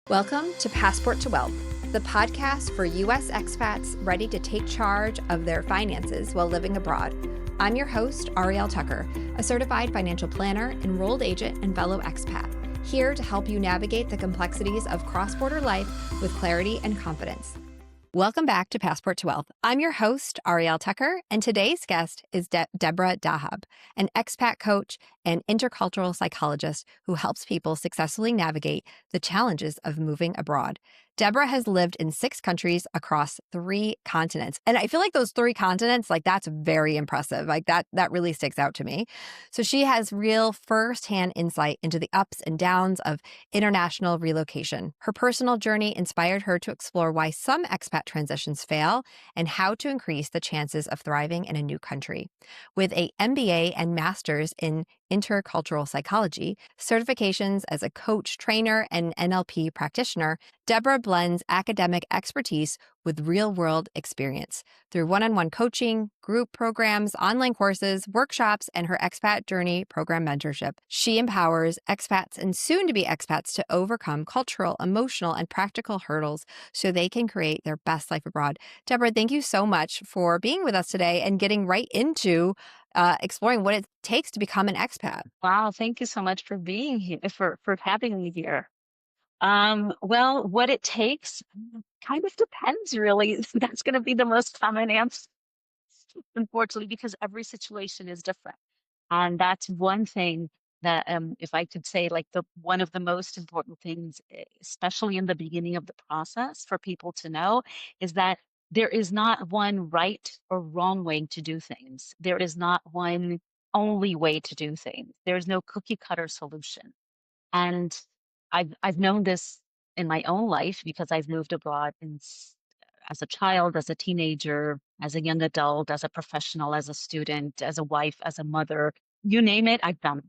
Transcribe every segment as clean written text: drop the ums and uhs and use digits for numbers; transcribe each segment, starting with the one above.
Welcome to Passport to Wealth, the podcast for U.S. expats ready to take charge of their finances while living abroad. I'm your host, Arielle Tucker, a certified financial planner, enrolled agent, and fellow expat, here to help you navigate the complexities of cross-border life with clarity and confidence. Welcome back to Passport to Wealth. I'm your host, Arielle Tucker, and today's guest is Deborah Dahab, an expat coach and intercultural psychologist who helps people successfully navigate the challenges of moving abroad. Deborah has lived in 6 countries across 3 continents. And I feel like those 3 continents, that's very impressive. That really sticks out to me. So she has real firsthand insight into the ups and downs of international relocation. Her personal journey inspired her to explore why some expat transitions fail and how to increase the chances of thriving in a new country. With an MBA and master's in intercultural psychology, certifications as a coach, trainer, and NLP practitioner, Deborah blends academic expertise with real-world experience. Through one-on-one coaching, group programs, online courses, workshops, and her expat journey program mentorship, she empowers expats and soon-to-be expats to overcome cultural, emotional, and practical hurdles so they can create their best life abroad. Deborah, thank you so much for being with us today and getting right into exploring what it takes to become an expat. Wow, thank you so much for being here, for having me here. Well, what it takes kind of depends, really. That's going to be the most common answer, unfortunately, because every situation is different. And that's one thing that, if I could say, like the one of the most important things, especially in the beginning of the process, for people to know, is that there is not one right or wrong way to do things. There is not one only way to do things. There's no cookie cutter solution. And I've known this in my own life because I've moved abroad as a child, as a teenager, as a young adult, as a professional, as a student, as a wife, as a mother, you name it, I've done it.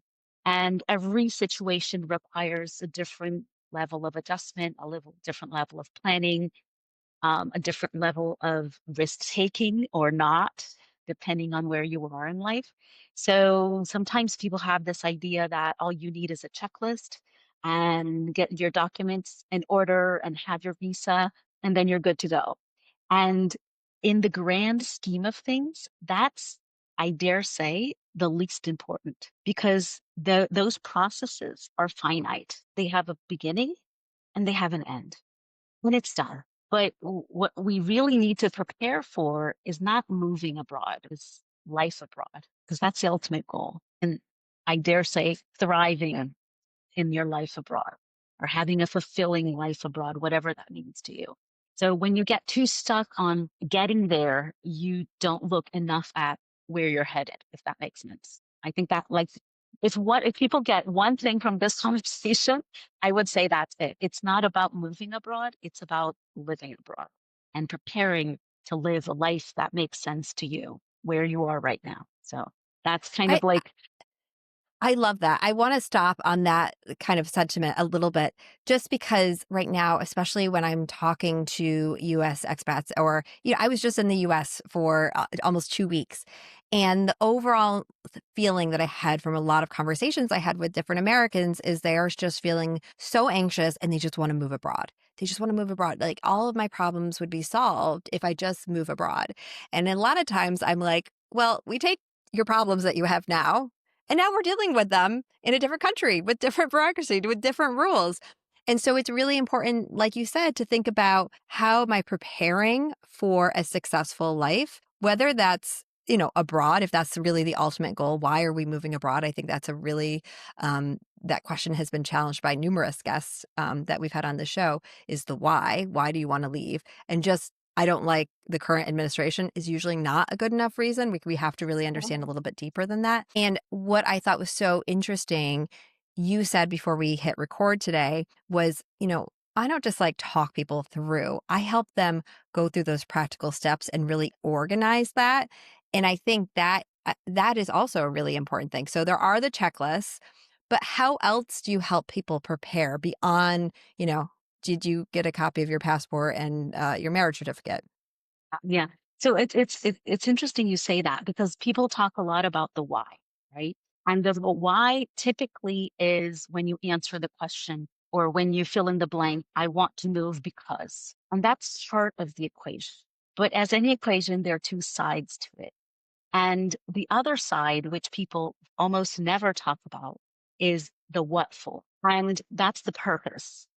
And every situation requires a different level of adjustment, different level of planning, a different level of risk taking or not, depending on where you are in life. So sometimes people have this idea that all you need is a checklist and get your documents in order and have your visa, and then you're good to go. And in the grand scheme of things, that's, I dare say, the least important, because those processes are finite. They have a beginning and they have an end when it's done. But what we really need to prepare for is not moving abroad, it's life abroad, because that's the ultimate goal. And I dare say thriving in your life abroad, or having a fulfilling life abroad, whatever that means to you. So when you get too stuck on getting there, you don't look enough at where you're headed, if that makes sense. I think that, like, if people get one thing from this conversation, I would say that's it. It's not about moving abroad, it's about living abroad and preparing to live a life that makes sense to you where you are right now. So that's kind I, of like, I love that. I want to stop on that kind of sentiment a little bit, just because right now, especially when I'm talking to US expats, or, I was just in the US for almost 2 weeks. And the overall feeling that I had from a lot of conversations I had with different Americans is they are just feeling so anxious and they just want to move abroad. They just want to move abroad. Like, all of my problems would be solved if I just move abroad. And a lot of times I'm like, well, we take your problems that you have now, and now we're dealing with them in a different country with different bureaucracy, with different rules. And so it's really important, like you said, to think about, how am I preparing for a successful life, whether that's, abroad, if that's really the ultimate goal. Why are we moving abroad? I think that's a really, that question has been challenged by numerous guests that we've had on the show, is the why. Why do you want to leave? And just, I don't like the current administration is usually not a good enough reason. We have to really understand a little bit deeper than that. And what I thought was so interesting, you said before we hit record today, was, I don't just talk people through. I help them go through those practical steps and really organize that. And I think that that is also a really important thing. So there are the checklists, but how else do you help people prepare beyond, did you get a copy of your passport and your marriage certificate? yeah. So it's interesting you say that, because people talk a lot about the why, right? And the why typically is when you answer the question, or when you fill in the blank, I want to move because. And that's part of the equation. But as any equation, there are two sides to it. And the other side, which people almost never talk about, is the what for. And that's the purpose.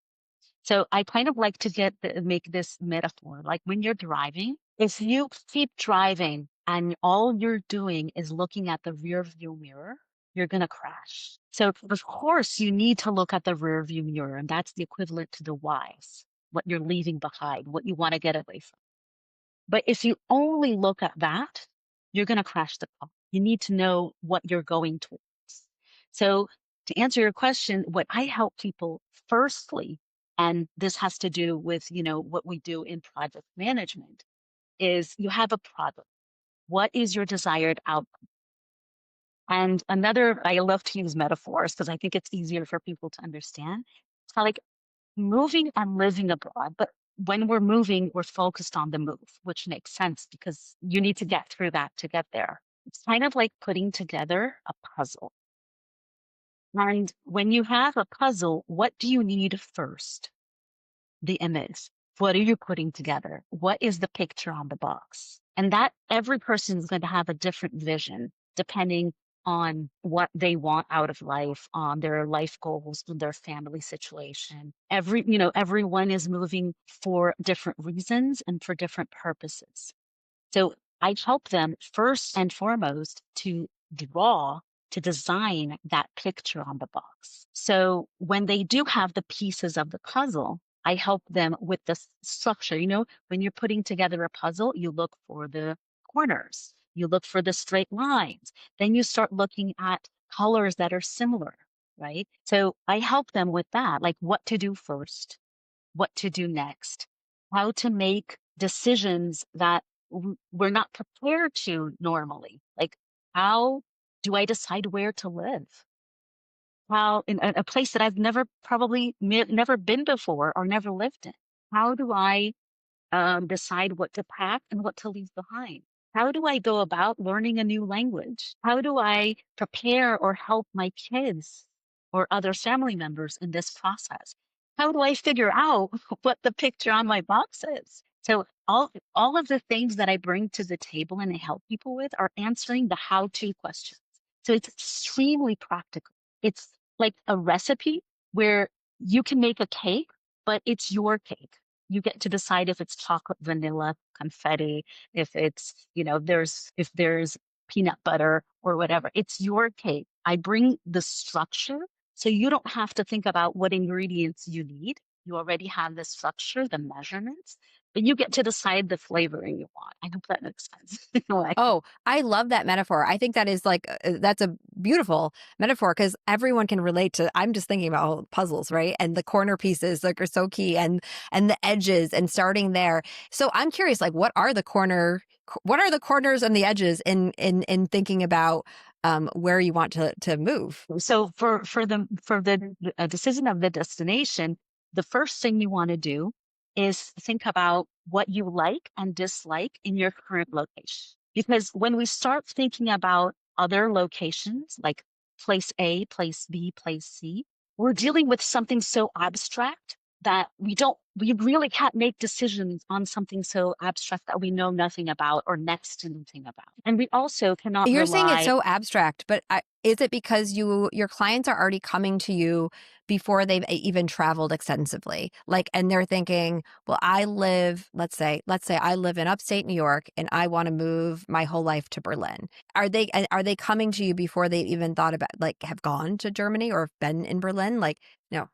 So I kind of like to make this metaphor. Like when you're driving, if you keep driving and all you're doing is looking at the rear view mirror, you're going to crash. So of course you need to look at the rear view mirror, and that's the equivalent to the whys, what you're leaving behind, what you want to get away from. But if you only look at that, you're going to crash the car. You need to know what you're going towards. So to answer your question, what I help people firstly, and this has to do with, what we do in project management, is you have a product. What is your desired outcome? And I love to use metaphors because I think it's easier for people to understand. It's kind of like moving and living abroad, but when we're moving, we're focused on the move, which makes sense because you need to get through that to get there. It's kind of like putting together a puzzle. And when you have a puzzle, what do you need first? The image. What are you putting together? What is the picture on the box? And that every person is going to have a different vision depending on what they want out of life, on their life goals, on their family situation. Everyone is moving for different reasons and for different purposes. So I help them first and foremost to design that picture on the box. So when they do have the pieces of the puzzle, I help them with the structure. When you're putting together a puzzle, you look for the corners, you look for the straight lines. Then you start looking at colors that are similar, right? So I help them with that, like what to do first, what to do next, how to make decisions that we're not prepared to normally. Like, how do I decide where to live? How in a place that I've never been before or never lived in? How do I decide what to pack and what to leave behind? How do I go about learning a new language? How do I prepare or help my kids or other family members in this process? How do I figure out what the picture on my box is? So all of the things that I bring to the table and I help people with are answering the how-to questions. So it's extremely practical. It's like a recipe where you can make a cake, but it's your cake. You get to decide if it's chocolate, vanilla, confetti, if if there's peanut butter or whatever. It's your cake. I bring the structure so you don't have to think about what ingredients you need. You already have the structure, the measurements, but you get to decide the flavoring you want. I hope that makes sense. Oh, I love that metaphor. I think that is that's a beautiful metaphor because everyone can relate to. I'm just thinking about all puzzles, right? And the corner pieces are so key, and the edges, and starting there. So I'm curious, like, what are the corners and the edges in thinking about where you want to move? So for the decision of the destination, the first thing you want to do is think about what you like and dislike in your current location. Because when we start thinking about other locations like place A, place B, place C, we're dealing with something so abstract that we really can't make decisions on something so abstract that we know nothing about or next to nothing about. And we also cannot You're saying it's rely. so abstract, but is it because your clients are already coming to you before they've even traveled extensively? Like, and they're thinking, well, let's say I live in upstate New York and I want to move my whole life to Berlin. Are they coming to you before they even thought about, like, have gone to Germany or have been in Berlin? Like, no.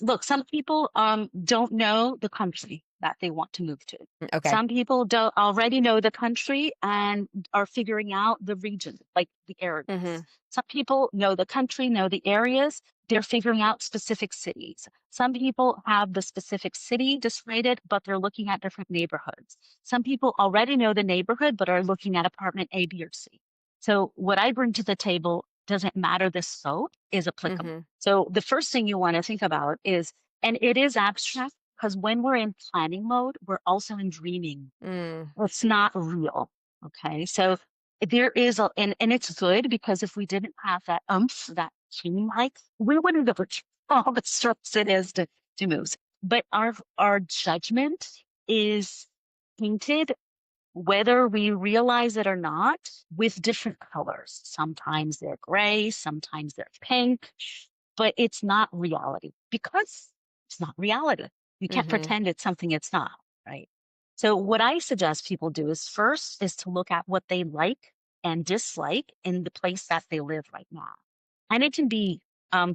Look, some people don't know the country that they want to move to. Okay. Some people don't already know the country and are figuring out the region, like the areas. Mm-hmm. Some people know the country, know the areas. They're figuring out specific cities. Some people have the specific city decided, but they're looking at different neighborhoods. Some people already know the neighborhood, but are looking at apartment A, B, or C. So what I bring to the table doesn't matter, the scope is applicable. Mm-hmm. So the first thing you want to think about is, and it is abstract because when we're in planning mode, we're also in dreaming. It's not real. Okay. So there is and it's good because if we didn't have that that seem like we wouldn't go. all the stress it is to move. But our judgment is painted, whether we realize it or not, with different colors. Sometimes they're gray, sometimes they're pink, but it's not reality because it's not reality. You can't Mm-hmm. pretend it's something it's not, right? So what I suggest people do is first is to look at what they like and dislike in the place that they live right now. And it can be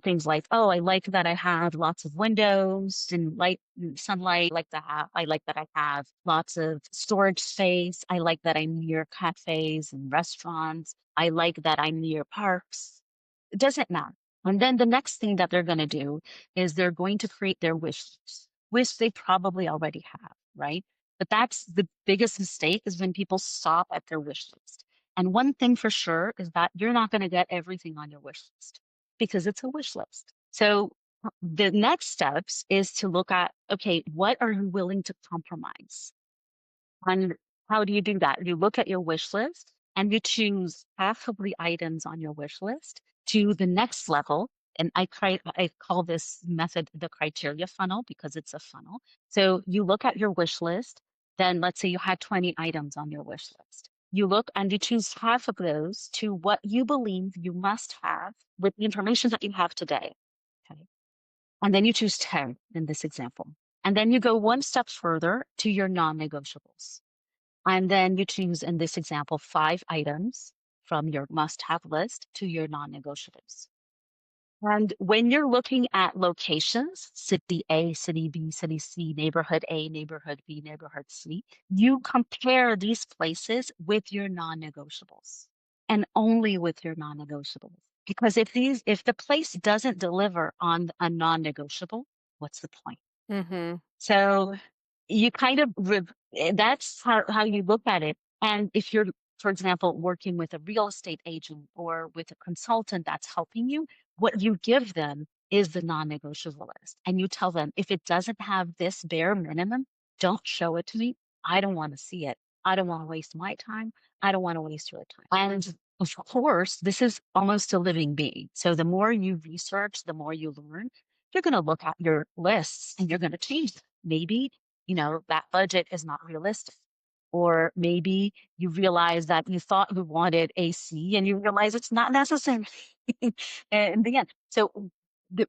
things like, oh, I like that I have lots of windows and light and sunlight. I like that I have lots of storage space. I like that I'm near cafes and restaurants. I like that I'm near parks. It doesn't matter. And then the next thing that they're going to do is they're going to create their wish list, which they probably already have, right? But that's the biggest mistake, is when people stop at their wish list. And one thing for sure is that you're not going to get everything on your wish list, because it's a wish list. So the next steps is to look at, okay, what are you willing to compromise? And how do you do that? You look at your wish list and you choose half of the items on your wish list to the next level. And I call this method the criteria funnel, because it's a funnel. So you look at your wish list. Then let's say you had 20 items on your wish list. You look and you choose half of those to what you believe you must have with the information that you have today. Okay. And then you choose 10 in this example. And then you go one step further to your non-negotiables. And then you choose, in this example, 5 items from your must-have list to your non-negotiables. And when you're looking at locations, city A, city B, city C, neighborhood A, neighborhood B, neighborhood C, you compare these places with your non-negotiables, and only with your non-negotiables. Because if the place doesn't deliver on a non-negotiable, what's the point? Mm-hmm. So you kind of, that's how you look at it. And if you're, for example, working with a real estate agent or with a consultant that's helping you, what you give them is the non-negotiable list. And you tell them, if it doesn't have this bare minimum, don't show it to me. I don't want to see it. I don't want to waste my time. I don't want to waste your time. And of course, this is almost a living being. So the more you research, the more you learn, you're going to look at your lists and you're going to change them. Maybe, that budget is not realistic. Or maybe you realize that you thought you wanted AC and you realize it's not necessary in the end. So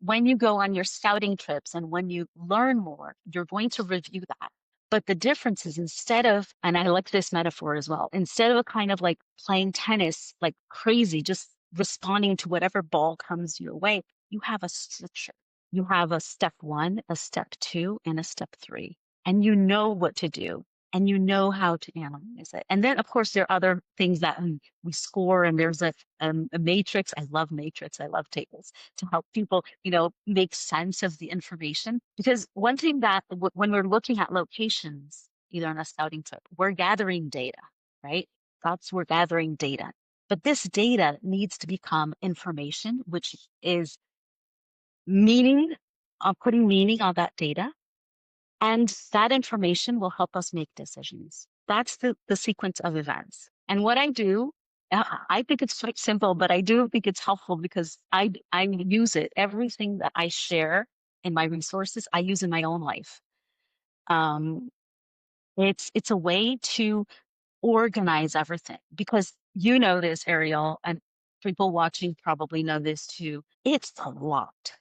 when you go on your scouting trips and when you learn more, you're going to review that. But the difference is, instead of, and I like this metaphor as well, instead of a kind of like playing tennis like crazy, just responding to whatever ball comes your way, you have a structure. You have a step 1, a step 2, and a step 3, and you know what to do and you know how to analyze it. And then, of course, there are other things that we score, and there's a matrix. I love matrix. I love tables to help people, make sense of the information. Because one thing that when we're looking at locations, either on a scouting trip, we're gathering data, right? We're gathering data. But this data needs to become information, which is meaning, putting meaning on that data. And that information will help us make decisions. That's the sequence of events. And what I do, I think it's quite simple, but I do think it's helpful because I use it. Everything that I share in my resources, I use in my own life. Um, it's a way to organize everything, because you know this, Arielle, and people watching probably know this too. It's a lot.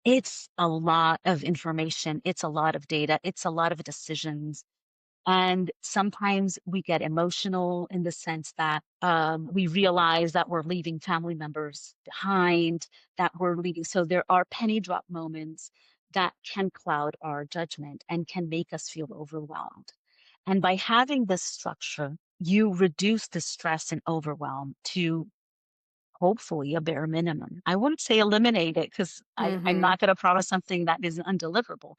It's a lot of information. It's a lot of data. It's a lot of decisions. And sometimes we get emotional in the sense that we realize that we're leaving family members behind, that we're leaving. So there are penny drop moments that can cloud our judgment and can make us feel overwhelmed. And by having this structure, you reduce the stress and overwhelm to hopefully a bare minimum. I wouldn't say eliminate it, because I'm Mm-hmm. not going to promise something that is undeliverable,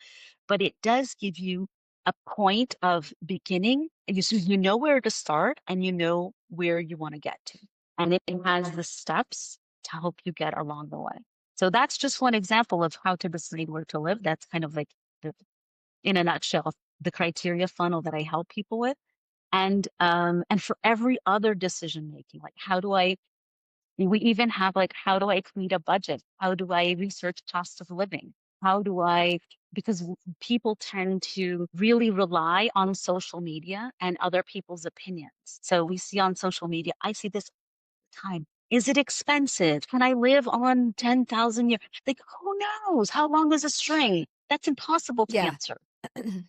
but it does give you a point of beginning. So you know where to start and you know where you want to get to. And it has the steps to help you get along the way. So that's just one example of how to decide where to live. That's kind of like, in a nutshell, the criteria funnel that I help people with. And for every other decision making, like, how do I We even have like, how do I create a budget? How do I research cost of living? How do I, because people tend to really rely on social media and other people's opinions. So we see on social media, I see this time. Is it expensive? Can I live on 10,000 years? Like, who knows? How long is a string? That's impossible to Yeah. answer.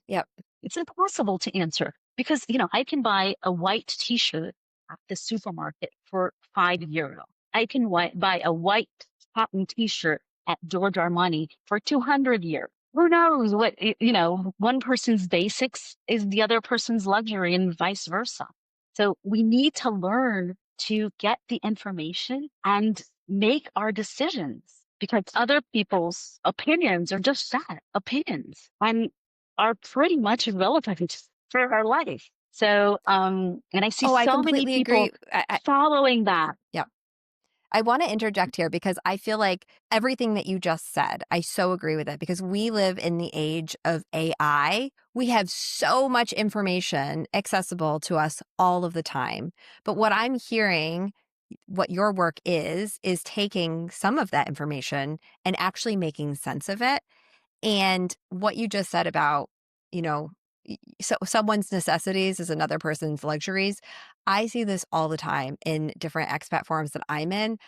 Yep. It's impossible to answer because, you know, I can buy a white t-shirt at the supermarket for €5. I can buy a white cotton t-shirt at George Armani for 200 €. Who knows what, you know, one person's basics is the other person's luxury and vice versa. So we need to learn to get the information and make our decisions because other people's opinions are just that, opinions. And are pretty much irrelevant for our life. So, and I see Oh, I so many completely people agree. following that. Yeah. I want to interject here because I feel like everything that you just said, I so agree with it because we live in the age of AI. We have so much information accessible to us all of the time. But what I'm hearing, what your work is taking some of that information and actually making sense of it. And what you just said about, you know, so someone's necessities is another person's luxuries. I see this all the time in different expat forums that I'm in.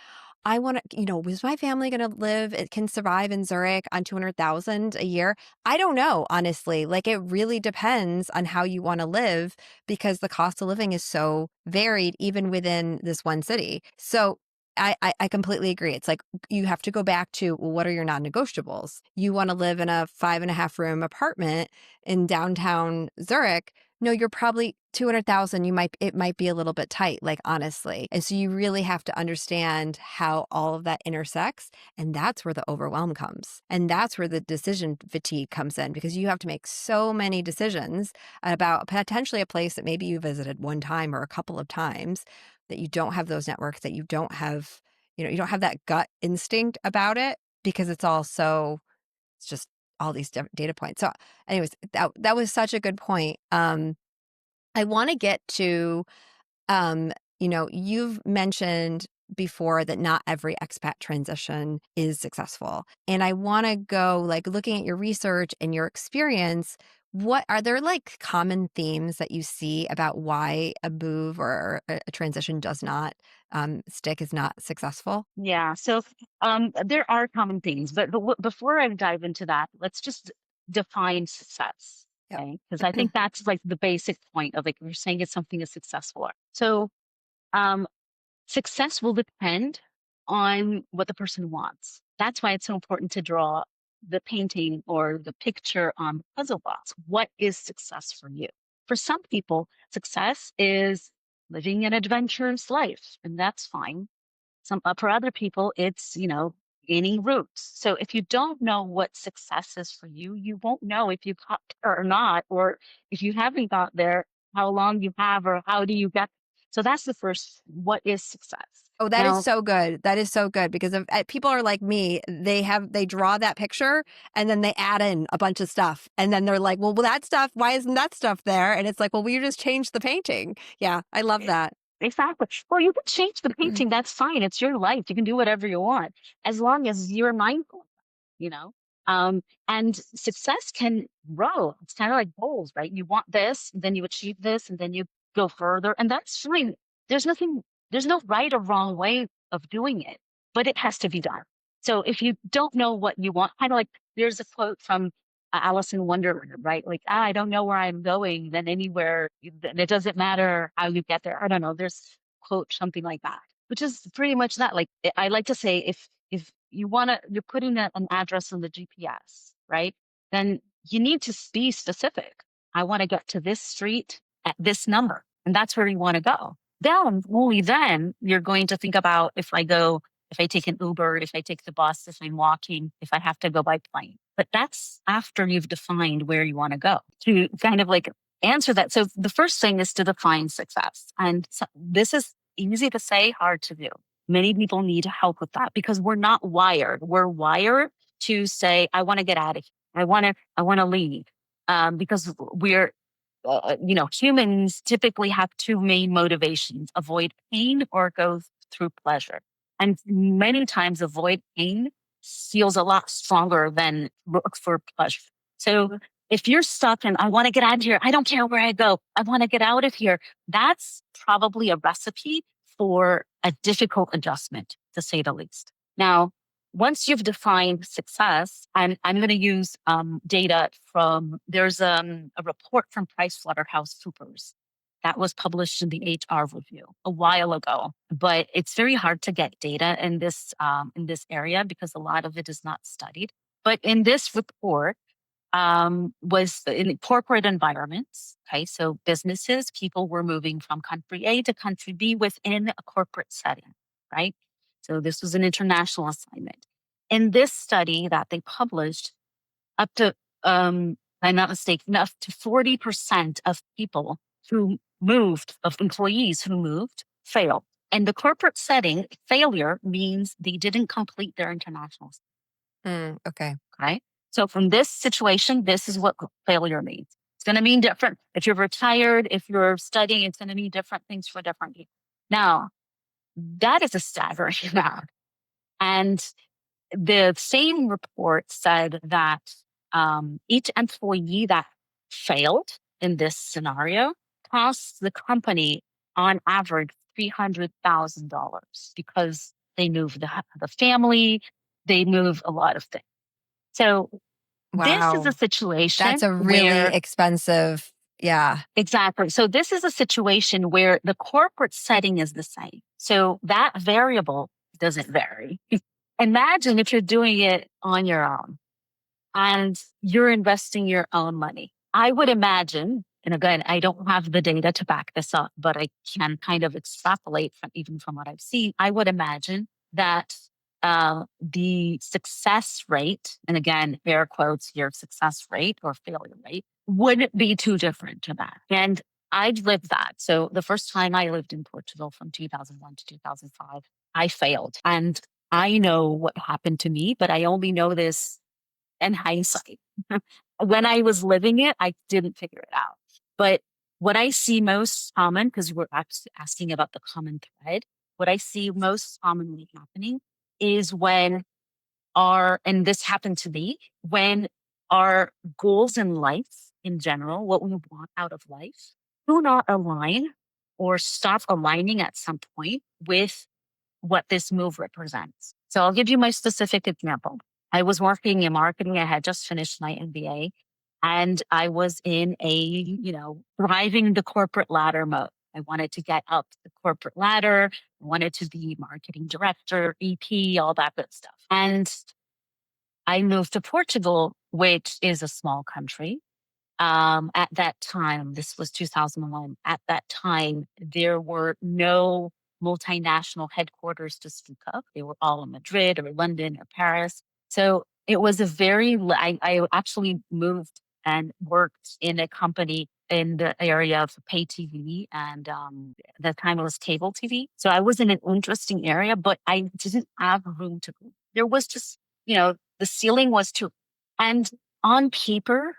I want to, is my family going to live, it can survive in Zurich on 200,000 a year? I don't know, honestly. Like it really depends on how you want to live because the cost of living is so varied even within this one city. So I completely agree. It's like you have to go back to, well, what are your non-negotiables? You want to live in a 5.5 room apartment in downtown Zurich. No, you're probably 200,000. It might be a little bit tight, like honestly. And so you really have to understand how all of that intersects. And that's where the overwhelm comes. And that's where the decision fatigue comes in because you have to make so many decisions about potentially a place that maybe you visited one time or a couple of times that you don't have those networks, that you don't have, you don't have that gut instinct about it because it's just all these data points. So anyways, that was such a good point. I want to get to, you've mentioned before that not every expat transition is successful. And I want to go like looking at your research and your experience. What are there like common themes that you see about why a move or a transition does not stick, is not successful? Yeah. So, there are common things, but before I dive into that, let's just define success. Yep. Okay. Because I think that's like the basic point of like, you're saying it's something is successful. So, um, success will depend on what the person wants. That's why it's so important to draw the painting or the picture on the puzzle box. What is success for you? For some people, success is living an adventurous life, and that's fine. For other people, it's, you know, gaining roots. So if you don't know what success is for you, you won't know if you got there or not, or if you haven't got there, how long you have, or how do you get. So that's the first, what is success? Oh, that is Now, so good. That is so good because people are like me. They draw that picture and then they add in a bunch of stuff. And then they're like, well, that stuff, why isn't that stuff there? And it's like, well, we just changed the painting. Yeah, I love that. exactly. Well, you can change the painting. That's fine. It's your life. You can do whatever you want as long as you're mindful, you know? And success can grow. It's kind of like goals, right? You want this, then you achieve this, and then you go further. And that's fine. There's nothing, there's no right or wrong way of doing it, but it has to be done. So if you don't know what you want, kind of like there's a quote from Alice in Wonderland, right? Like, I don't know where I'm going, then anywhere, then it doesn't matter how you get there. I don't know. There's quote something like that, which is pretty much that. Like, I like to say, if you want to, you're putting an address on the GPS, right? Then you need to be specific. I want to get to this street at this number, and that's where you want to go. Then, only then, you're going to think about if I take an Uber, if I take the bus, if I'm walking, if I have to go by plane. But that's after you've defined where you want to go to kind of like answer that. So the first thing is to define success. And so this is easy to say, hard to do. Many people need help with that because we're not wired. We're wired to say, I want to get out of here. I want to leave. Because humans typically have two main motivations: avoid pain or go through pleasure. And many times avoid pain feels a lot stronger than look for pleasure. So if you're stuck and I want to get out of here, I don't care where I go, I want to get out of here, that's probably a recipe for a difficult adjustment, to say the least. Now, once you've defined success, and I'm going to use data from, there's a report from PricewaterhouseCoopers that was published in the HR Review a while ago, but it's very hard to get data in this area because a lot of it is not studied. But in this report, was in corporate environments. Okay, so businesses, people were moving from country A to country B within a corporate setting, right? So this was an international assignment. In this study that they published, up to, I'm not mistaken, up to 40% of people who moved, of employees who moved, failed. In the corporate setting, failure means they didn't complete their international. Okay. Okay. So from this situation, this is what failure means. It's going to mean different. If you're retired, if you're studying, it's going to mean different things for different people. Now, that is a staggering amount. And the same report said that each employee that failed in this scenario costs the company on average $300,000 because they move the family, they move a lot of things. So this is Wow. a situation That's a really expensive. Yeah. exactly. So this is a situation where the corporate setting is the same. So that variable doesn't vary. Imagine if you're doing it on your own and you're investing your own money. I would imagine, and again, I don't have the data to back this up, but I can kind of extrapolate from even from what I've seen. I would imagine that the success rate, and again, air quotes here, success rate or failure rate, wouldn't be too different to that. And I'd lived that. So the first time I lived in Portugal from 2001 to 2005, I failed. And I know what happened to me, but I only know this in hindsight. When I was living it, I didn't figure it out. But what I see most common, because we're asking about the common thread, what I see most commonly happening is when and this happened to me, when our goals in life in general, what we want out of life, do not align or stop aligning at some point with what this move represents. So I'll give you my specific example. I was working in marketing. I had just finished my MBA and I was in thriving the corporate ladder mode. I wanted to get up the corporate ladder. I wanted to be marketing director, EP, all that good stuff. And I moved to Portugal, which is a small country. At that time, this was 2001. At that time, there were no multinational headquarters to speak of. They were all in Madrid or London or Paris. So it was I actually moved and worked in a company in the area of pay TV and the time it was cable TV. So I was in an interesting area, but I didn't have room to move. There was just, the ceiling was too, and on paper,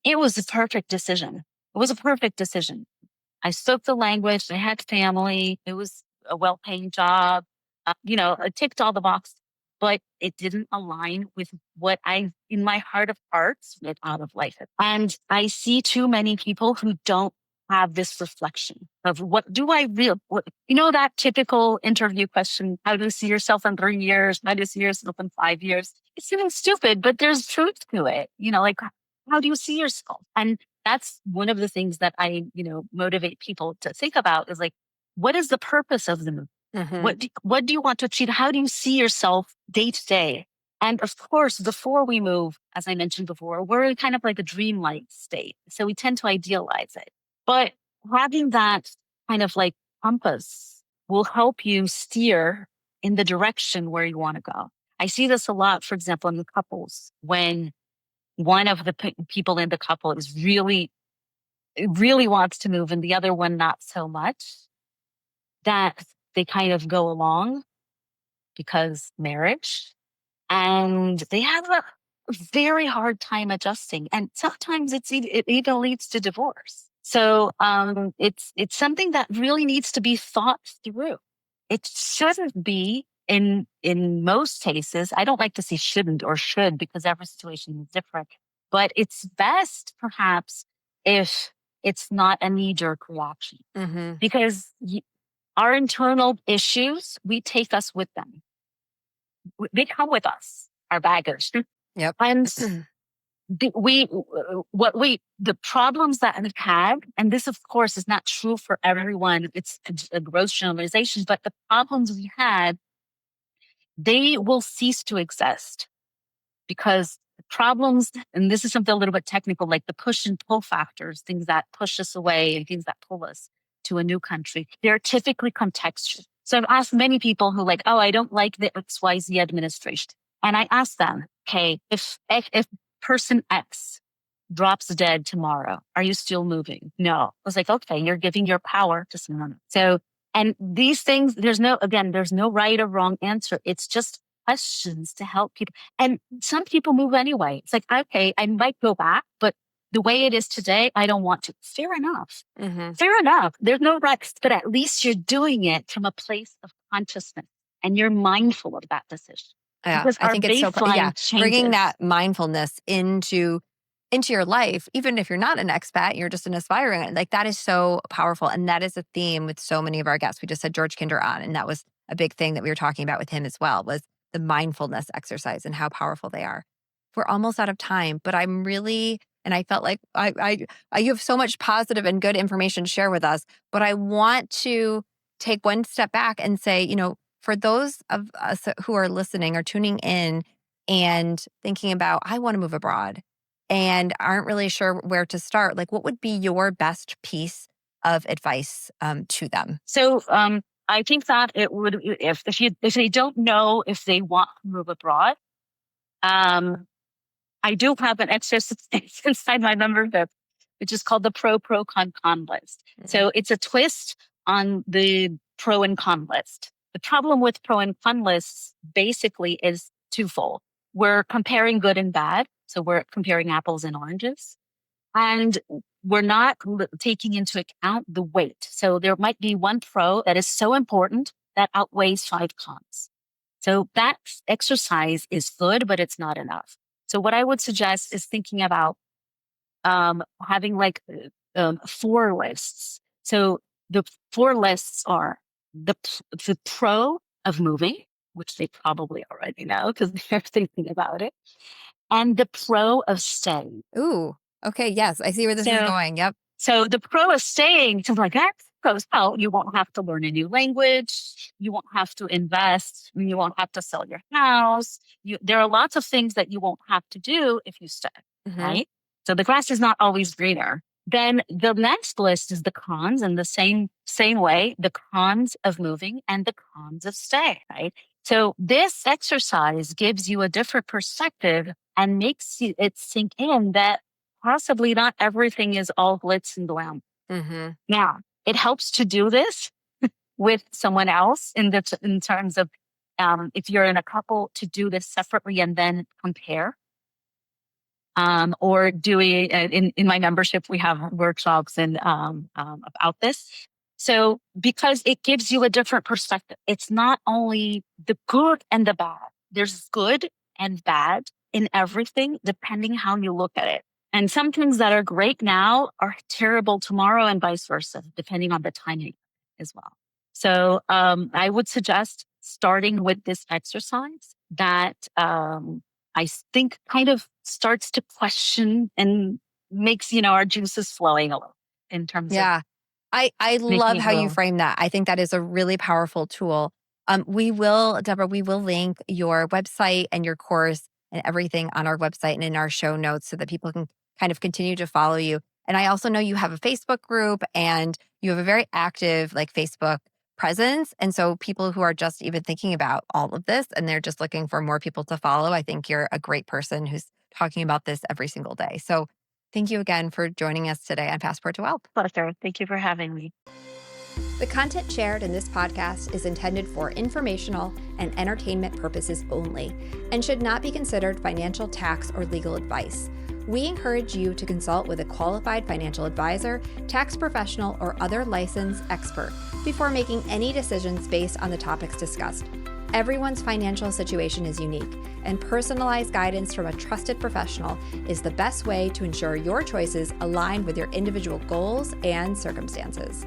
it was a perfect decision. It was a perfect decision. I spoke the language. I had family. It was a well-paying job. It ticked all the boxes, but it didn't align with what in my heart of hearts, get out of life. And I see too many people who don't have this reflection of what do I real, that typical interview question, how do you see yourself in 3 years? How do you see yourself in 5 years? It's even stupid, but there's truth to it. Like, how do you see yourself? And that's one of the things that I, motivate people to think about is like, what is the purpose of the move? Mm-hmm. What do you want to achieve? How do you see yourself day to day? And of course, before we move, as I mentioned before, we're in kind of like a dreamlike state. So we tend to idealize it. But having that kind of like compass will help you steer in the direction where you want to go. I see this a lot, for example, in the couples when one of the people in the couple really wants to move and the other one not so much, that they kind of go along because marriage, and they have a very hard time adjusting. And sometimes it even leads to divorce. So it's something that really needs to be thought through. It shouldn't be in most cases, I don't like to say shouldn't or should because every situation is different, but it's best perhaps if it's not a knee-jerk reaction Mm-hmm. because our internal issues, we take us with them. They come with us, our baggage. Yep. And the problems that I've had, and this of course is not true for everyone, it's a gross generalization, but the problems we had, they will cease to exist because the problems, and this is something a little bit technical, like the push and pull factors, things that push us away and things that pull us to a new country, they're typically contextual. So I've asked many people who like, oh, I don't like the XYZ administration. And I ask them, okay, if person X drops dead tomorrow, are you still moving? No. I was like, okay, you're giving your power to someone. So, and these things, there's no right or wrong answer. It's just questions to help people. And some people move anyway. It's like, okay, I might go back, but the way it is today, I don't want to. Fair enough. Mm-hmm. Fair enough. There's no right, but at least you're doing it from a place of consciousness and you're mindful of that decision. Yeah, because I think it's so changes. bringing that mindfulness into your life, even if you're not an expat, you're just an aspiring, like that is so powerful. And that is a theme with so many of our guests. We just had George Kinder on, and that was a big thing that we were talking about with him as well, was the mindfulness exercise and how powerful they are. We're almost out of time, but I'm really, and I felt like you have so much positive and good information to share with us, but I want to take one step back and say, for those of us who are listening or tuning in and thinking about, I want to move abroad and aren't really sure where to start, like what would be your best piece of advice to them? So I think that it would, if they don't know if they want to move abroad, I do have an exercise inside my membership, which is called the pro-con list. Mm-hmm. So it's a twist on the pro and con list. The problem with pro and con lists basically is twofold. We're comparing good and bad. So we're comparing apples and oranges. And we're not taking into account the weight. So there might be one pro that is so important that outweighs 5 cons. So that exercise is good, but it's not enough. So what I would suggest is thinking about having like 4 lists. So the 4 lists are the pro of moving, which they probably already know because they're thinking about it, and the pro of staying. Ooh, okay, yes, I see where this is going. Yep. So the pro of staying, so like that goes, oh, you won't have to learn a new language, you won't have to invest, you won't have to sell your house. There are lots of things that you won't have to do if you stay, mm-hmm. right? So the grass is not always greener. Then the next list is the cons, and the same way, the cons of moving and the cons of stay, right? So this exercise gives you a different perspective and makes it sink in that possibly not everything is all glitz and glam. Mm-hmm. Now, it helps to do this with someone else in terms of if you're in a couple, to do this separately and then compare. Or doing in my membership, we have workshops and about this. So because it gives you a different perspective, it's not only the good and the bad. There's good and bad in everything, depending how you look at it. And some things that are great now are terrible tomorrow, and vice versa, depending on the timing as well. So I would suggest starting with this exercise that I think kind of starts to question and makes, our juices flowing a little in terms of. I love how you frame that. I think that is a really powerful tool. Deborah, we will link your website and your course and everything on our website and in our show notes so that people can kind of continue to follow you. And I also know you have a Facebook group and you have a very active Facebook presence. And so people who are just even thinking about all of this and they're just looking for more people to follow, I think you're a great person who's talking about this every single day. So thank you again for joining us today on Passport to Wealth. Pleasure. Thank you for having me. The content shared in this podcast is intended for informational and entertainment purposes only and should not be considered financial, tax, or legal advice. We encourage you to consult with a qualified financial advisor, tax professional, or other licensed expert before making any decisions based on the topics discussed. Everyone's financial situation is unique, and personalized guidance from a trusted professional is the best way to ensure your choices align with your individual goals and circumstances.